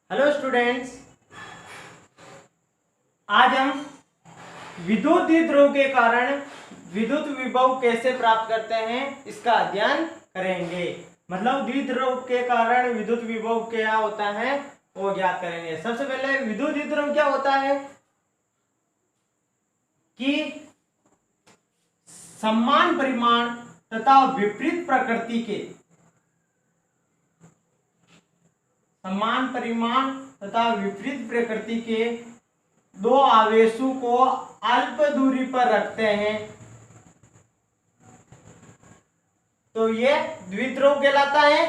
Hello students, आज हम विद्युत द्विध्रुव के कारण विद्युत विभव कैसे प्राप्त करते हैं इसका अध्ययन करेंगे। मतलब द्विध्रुव के कारण विद्युत विभव क्या होता है वो ज्ञात करेंगे। सबसे पहले विद्युत द्विध्रुव क्या होता है कि समान परिमाण तथा विपरीत प्रकृति के समान परिमाण तथा विपरीत प्रकृति के दो आवेशों को अल्प दूरी पर रखते हैं तो ये द्विध्रुव कहलाता है।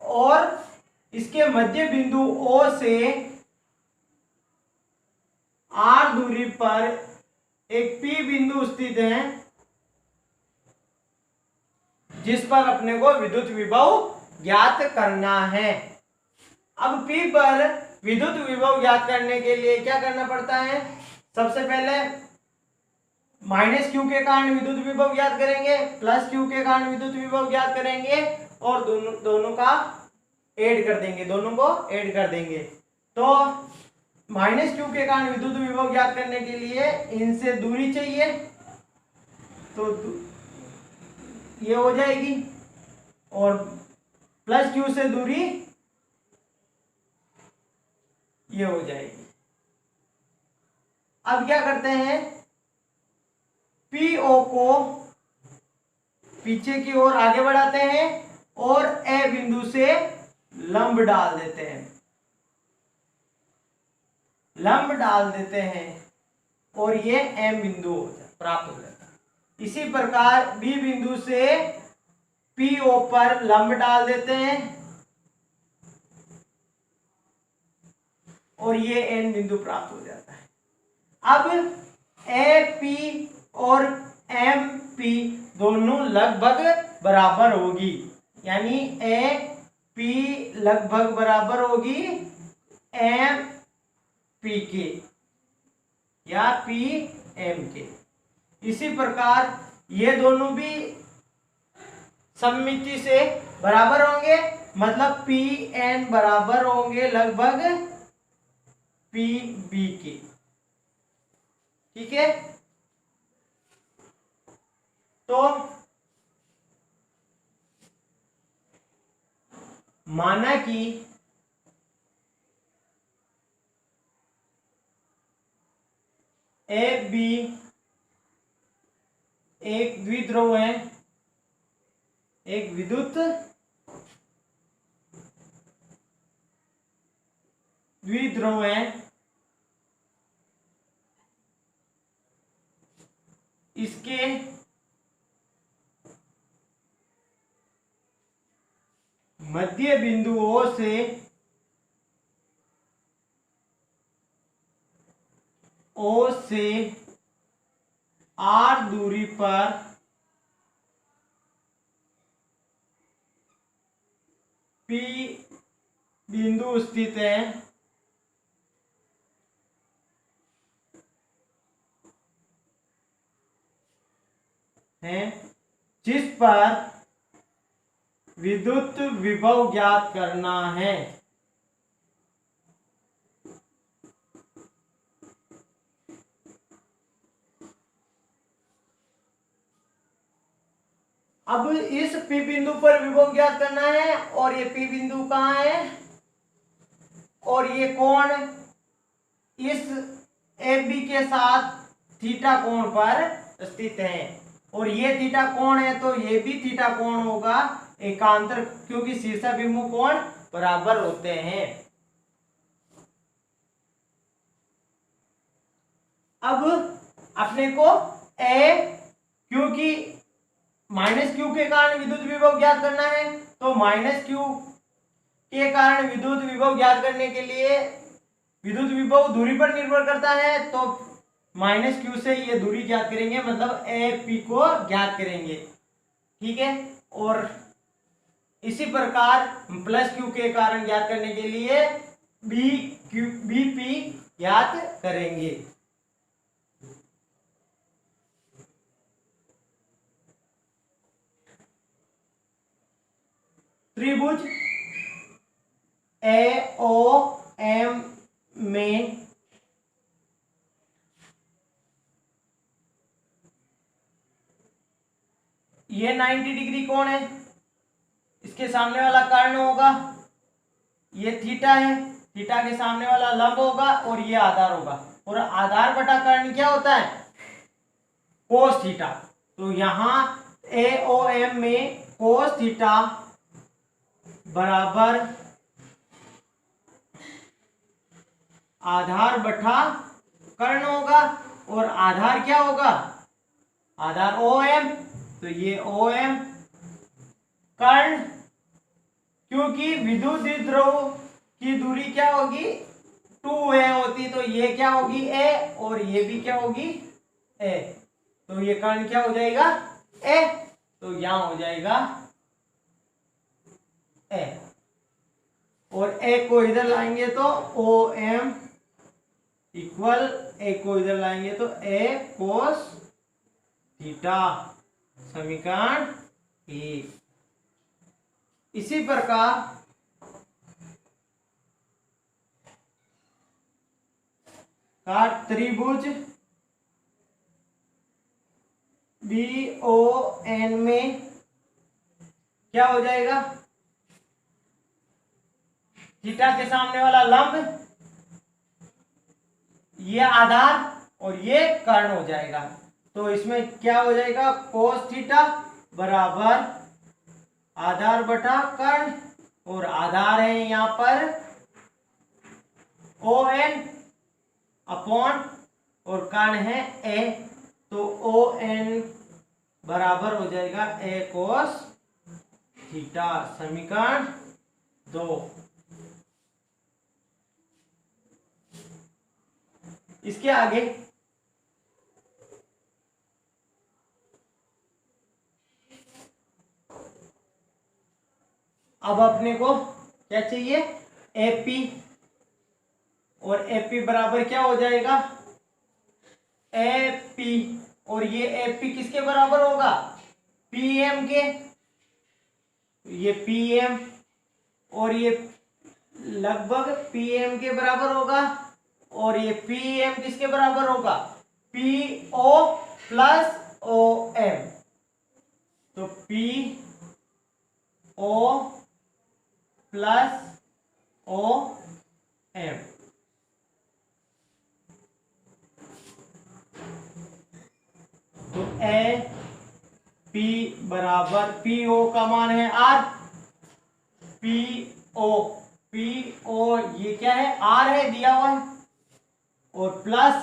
और इसके मध्य बिंदु O से R दूरी पर एक P बिंदु स्थित है जिस पर अपने को विद्युत विभव ज्ञात करना है। अब P पर विद्युत विभव ज्ञात करने के लिए क्या करना पड़ता है? सबसे पहले माइनस क्यू के कारण विद्युत विभव ज्ञात करेंगे, प्लस क्यू के कारण विद्युत विभव ज्ञात करेंगे और दोनों का ऐड कर देंगे, दोनों को ऐड कर देंगे। तो माइनस क्यू के कारण विद्युत विभव ज्ञात करने के लिए इनसे दूरी चाहिए तो ये हो जाएगी और प्लस क्यू से दूरी ये हो जाएगी। अब क्या करते हैं, पीओ को पीछे की ओर आगे बढ़ाते हैं और ए बिंदु से लंब डाल देते हैं, लंब डाल देते हैं और ये एम बिंदु प्राप्त हो जाता है। इसी प्रकार बी बिंदु से पीओ पर लंब डाल देते हैं और ये एन बिंदु प्राप्त हो जाता है। अब ए पी और एम पी दोनों लगभग बराबर होगी, यानी ए पी लगभग बराबर होगी एम पी के या पी एम के। इसी प्रकार ये दोनों भी सममिति से बराबर होंगे, मतलब पी एन बराबर होंगे लगभग पी बी के। ठीक है, तो माना कि ए बी एक द्विध्रुव है, एक विद्युत द्विध्रुव है। इसके मध्य बिंदु O से R दूरी पर P बिंदु स्थित है जिस पर विद्युत विभव ज्ञात करना है। अब इस P बिंदु पर विभव ज्ञात करना है और ये P बिंदु कहाँ है और ये कोण इस AB के साथ थीटा कोण पर स्थित है और ये थीटा कोण है तो ये भी थीटा कोण होगा एकांतर, क्योंकि शीर्षाभिमुख कोण बराबर होते हैं। अब अपने को ए, क्योंकि माइनस क्यू के कारण विद्युत विभव ज्ञात करना है तो माइनस क्यू के कारण विद्युत विभव ज्ञात करने के लिए विद्युत विभव दूरी पर निर्भर करता है तो माइनस क्यू से ये दूरी ज्ञात करेंगे, मतलब ए पी को ज्ञात करेंगे। ठीक है, और इसी प्रकार प्लस क्यू के कारण ज्ञात करने के लिए बी पी ज्ञात करेंगे। त्रिभुज AOM में ये 90 डिग्री कोण है, इसके सामने वाला कर्ण होगा, ये थीटा है, थीटा के सामने वाला लंब होगा और ये आधार होगा, और आधार बटा कर्ण क्या होता है, कोस थीटा। तो यहां AOM में कोस थीटा बराबर आधार बटा कर्ण होगा, और आधार क्या होगा, आधार OM, तो ये OM कर्ण, क्योंकि विद्युत द्विध्रुव की दूरी क्या होगी 2a होती, तो ये क्या होगी a और ये भी क्या होगी a, तो ये कर्ण क्या हो जाएगा a, तो यहां हो जाएगा a, और a को इधर लाएंगे तो OM इक्वल a को इधर लाएंगे तो a कोस थीटा, समीकरण 1। इसी प्रकार का त्रिभुज BON में क्या हो जाएगा, थीटा के सामने वाला लंब, ये आधार और ये कर्ण हो जाएगा, तो इसमें क्या हो जाएगा कोस थीटा बराबर आधार बटा कर्ण, और आधार है यहां पर ON अपॉन और कर्ण है a, तो ON बराबर हो जाएगा a कोस थीटा, समीकरण 2। इसके आगे अब अपने को क्या चाहिए AP, और AP बराबर क्या हो जाएगा AP, और ये AP किसके बराबर होगा PM के, ये PM और ये लगभग PM के बराबर होगा, और ये PM किसके बराबर होगा PO प्लस OM, तो PO प्लस OM, तो AP बराबर PO का मान है R, PO ये क्या है R है दिया हुआ है, और प्लस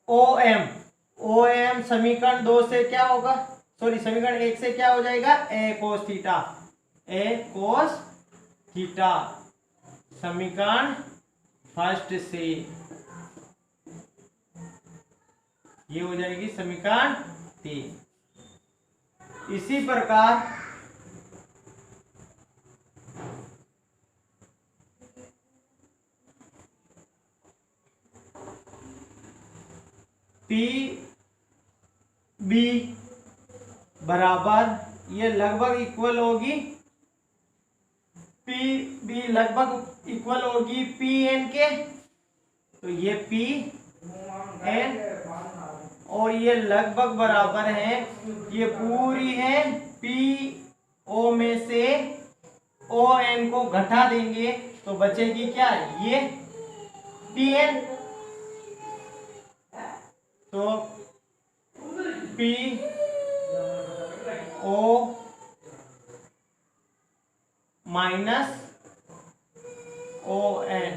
OM समीकरण 2 से क्या होगा, सॉरी समीकरण 1 से क्या हो जाएगा a कोस थीटा, समीकरण फर्स्ट से ये हो जाएगी समीकरण 3। इसी प्रकार PB बराबर ये लगभग इक्वल होगी, PB लगभग इक्वल होगी PN के, तो ये PN और ये लगभग बराबर है, ये पूरी है PO में से ON को घटा देंगे तो बचेगी क्या ये PN, तो PO माइनस ON,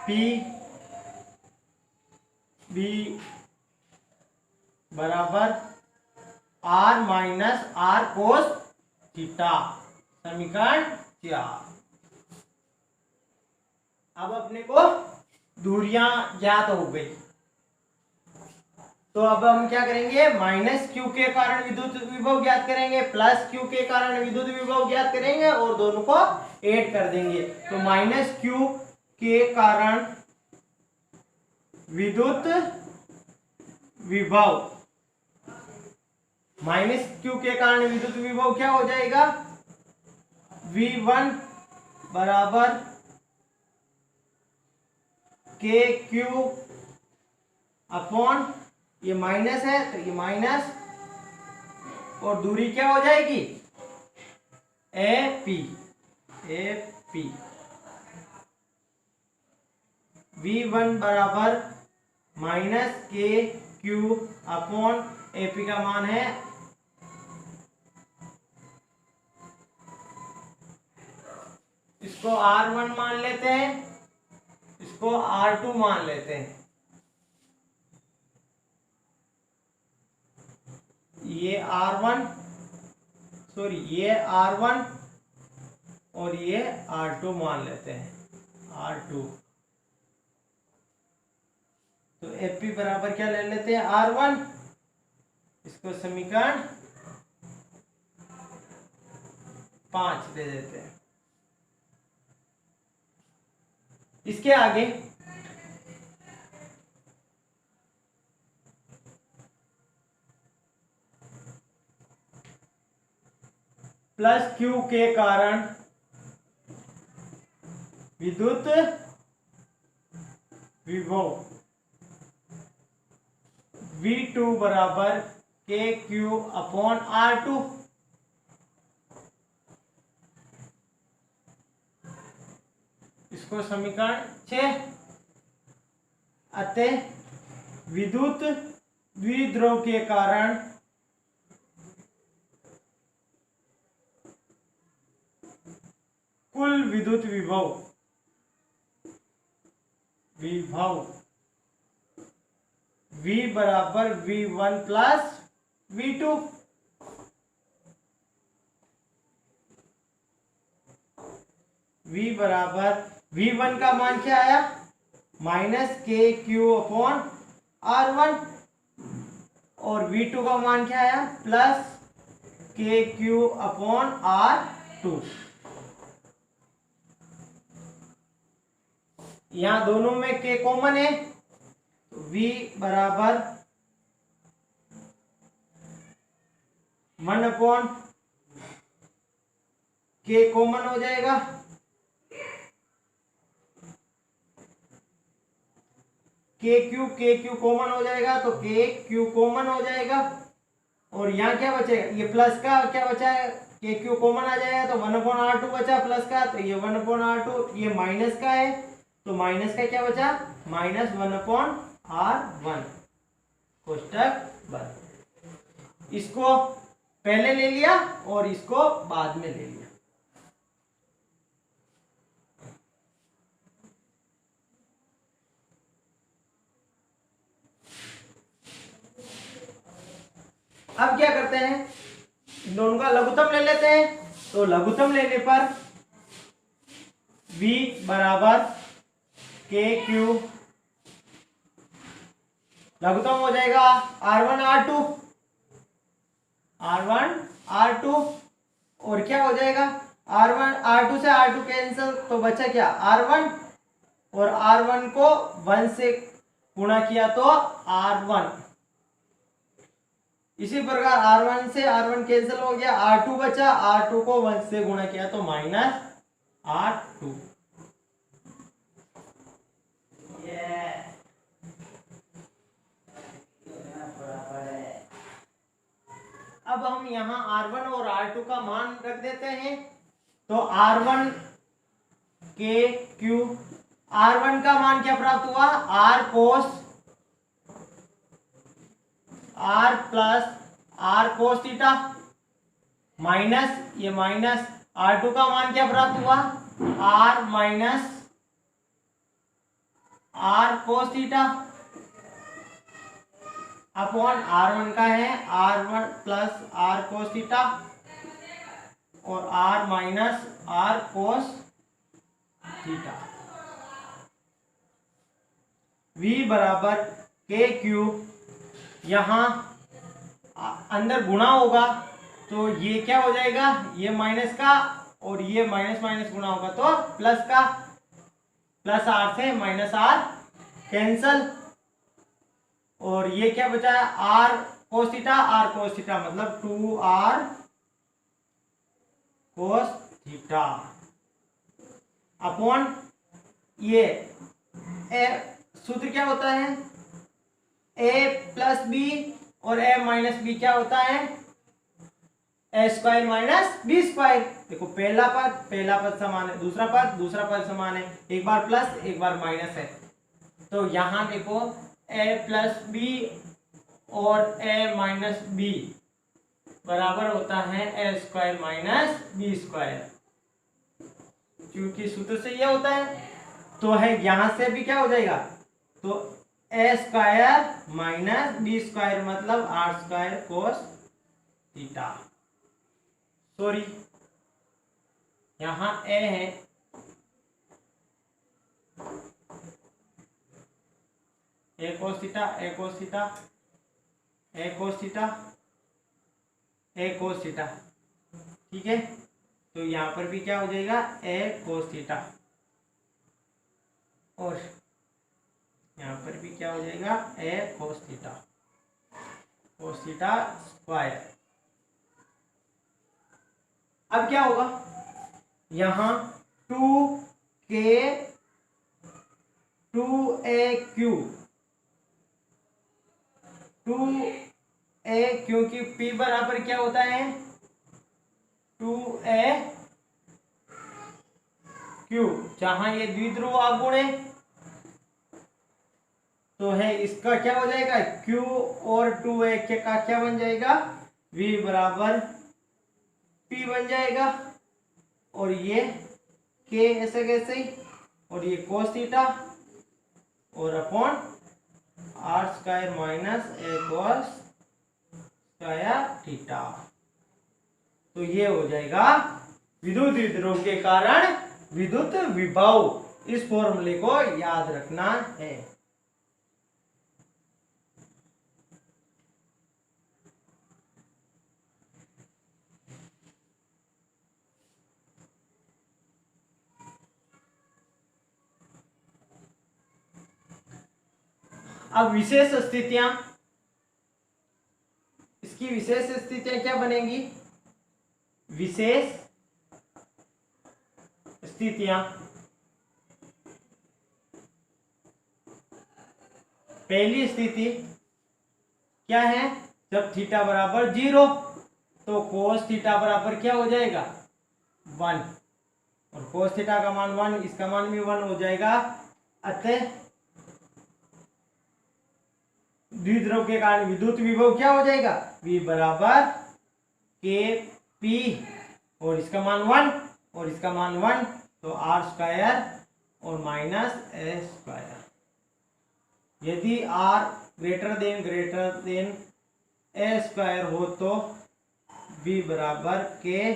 PB बराबर R minus R cos theta, समीकरण 4। अब अपने को दूरियां ज्ञात हो गई, तो अब हम क्या करेंगे, माइनस क्यू के कारण विद्युत विभव ज्ञात करेंगे, प्लस क्यू के कारण विद्युत विभव ज्ञात करेंगे और दोनों को ऐड कर देंगे। तो माइनस क्यू के कारण विद्युत विभव, माइनस क्यू के कारण विद्युत विभव क्या हो जाएगा, V1 बराबर के क्यू अपॉन, ये माइनस है तो ये माइनस, और दूरी क्या हो जाएगी, AP, AP। V1 बराबर माइनस के क्यू अपॉन AP का मान है इसको R1 मान लेते हैं, इसको R2 मान लेते हैं। ये R1 सॉरी ये R1 और ये R2 मान लेते हैं, R2। तो AP बराबर क्या ले लेते हैं, R1। इसको समीकरण 5 दे देते हैं। इसके आगे प्लस क्यू के कारण विद्युत विभव V2 बराबर के क्यू अपॉन R2। इसको समीकरण 6। अतः विद्युत द्विध्रुव के कारण कुल विद्युत विभव V बराबर V1 प्लस V2। V बराबर V1 का मान क्या आया, माइनस के क्यू अपॉन R1, और V2 का मान क्या आया, प्लस के क्यू अपॉन R2। यहां दोनों में के कॉमन है, तो V बराबर 1 अपॉन के कॉमन हो जाएगा, के क्यू कॉमन हो जाएगा, तो के क्यू कॉमन हो जाएगा। और यहाँ क्या बचेगा, ये प्लस का क्या बचा है, के क्यू कॉमन आ जाएगा, तो 1/R2 बचा प्लस का, तो ये 1/R2, ये माइनस का है तो माइनस का क्या बचा, माइनस 1/R1 कोष्टक बंद। इसको पहले ले लिया और इसको बाद में ले लिया। अब क्या करते हैं, इन दोनों का लघुत्तम ले लेते हैं। तो लघुत्तम लेने पर V बराबर के क्यू, लघुत्तम हो जाएगा R1 R2, और क्या हो जाएगा, R1 R2 से R2 कैंसिल, तो बचा क्या R1, और R1 को 1 से गुणा किया तो R1। इसी प्रकार R1 से R1 कैंसिल हो गया, R2 बचा, R2 को 1 से गुणा किया तो माइनस R2। अब हम यहाँ R1 और R2 का मान रख देते हैं। तो R1 के क्यू, R1 का मान क्या प्राप्त हुआ, R कोस R plus R cos theta, minus ये माइनस R2 का मान क्या प्राप्त हुआ, R minus R cos theta upon R1 का है R1 प्लस R कोस थीटा, और R minus R cos theta. V बराबर के क्यू यहाँ अंदर गुणा होगा तो ये क्या हो जाएगा, ये माइनस का और ये माइनस माइनस गुणा होगा तो प्लस का, प्लस आर से माइनस आर कैंसल, और ये क्या बचा है आर कोस थीटा मतलब 2r कोस थीटा अपॉन ये सूत्र क्या होता है a प्लस बी और a माइनस बी क्या होता है a square minus B square. देखो पहला पद समान है, दूसरा पद समान है, एक बार प्लस एक बार माइनस है, तो यहां देखो a प्लस बी और a माइनस बी बराबर होता है a square minus B square, क्योंकि सूत्र से ये होता है। तो है यहां से भी क्या हो जाएगा, तो a square minus B square मतलब R square cos theta, sorry यहां a है, a cos theta a cos theta a cos theta a cos theta, ठीक है। तो यहां पर भी क्या हो जाएगा a कोस थीटा, और यहां पर भी क्या हो जाएगा a कोस थीटा स्क्वायर। अब क्या होगा, यहां 2a क्योंकि p बराबर क्या होता है 2a क्यू, जहां ये द्विध्रुव आगुण है तो है इसका क्या हो जाएगा q और 2a का क्या बन जाएगा v बराबर p बन जाएगा, और ये k ऐसे कैसे ही, और ये कोस थीटा और upon R square minus a cos square theta. तो ये हो जाएगा विद्युत द्विध्रुव के कारण विद्युत विभव। इस फॉर्मूले को याद रखना है। अब विशेष स्थितियां, इसकी विशेष स्थितियां क्या बनेंगी, विशेष स्थितियां पहली स्थिति क्या है, जब थीटा बराबर 0 तो कोस थीटा बराबर क्या हो जाएगा 1, और कोस थीटा का मान 1, इसका मान भी 1 हो जाएगा। अतः द्विध्रुव के कारण विद्युत विभव क्या हो जाएगा V बराबर के पी, और इसका मान 1 और इसका मान 1, तो आर स्क्वायर और माइनस ए स्क्वायर। यदि r ग्रेटर देन ए स्क्वायर हो तो V बराबर के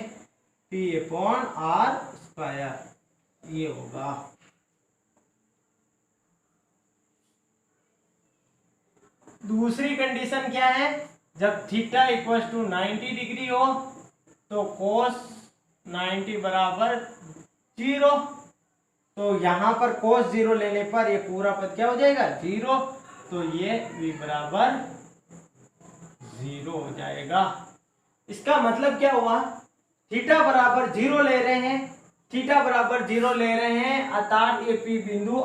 पी अपॉन आर स्क्वायर, ये होगा। दूसरी कंडीशन क्या है, जब थीटा इक्वल टू 90 डिग्री हो तो कोस 90 बराबर 0, तो यहां पर कोस 0 लेने पर ये पूरा पद क्या हो जाएगा 0, तो ये v बराबर 0 हो जाएगा। इसका मतलब क्या हुआ, थीटा बराबर 0 ले रहे हैं, थीटा बराबर 0 ले रहे हैं, अर्थात ये p बिंदु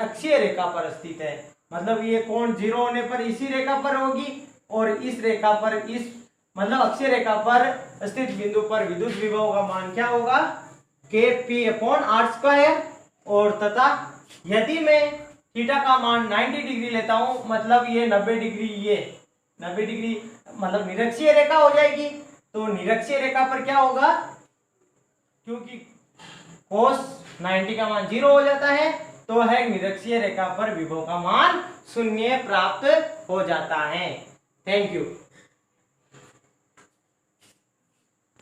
अक्षीय रेखा पर स्थित है, मतलब ये कोण 0 होने पर इसी रेखा पर होगी, और इस रेखा पर इस मतलब अक्षीय रेखा पर स्थित बिंदु पर विद्युत विभव का मान क्या होगा के पी अपॉन आर स्क्वायर। और तथा यदि मैं थीटा का मान 90 डिग्री लेता हूं, मतलब ये 90 डिग्री, ये 90 डिग्री मतलब निरक्षीय रेखा हो जाएगी, तो निरक्षीय रेखा पर क्या होगा, क्योंकि कोस 90 का मान 0 हो जाता है, तो है निरक्षीय रेखा पर विभव का मान 0 प्राप्त हो जाता है। Thank you.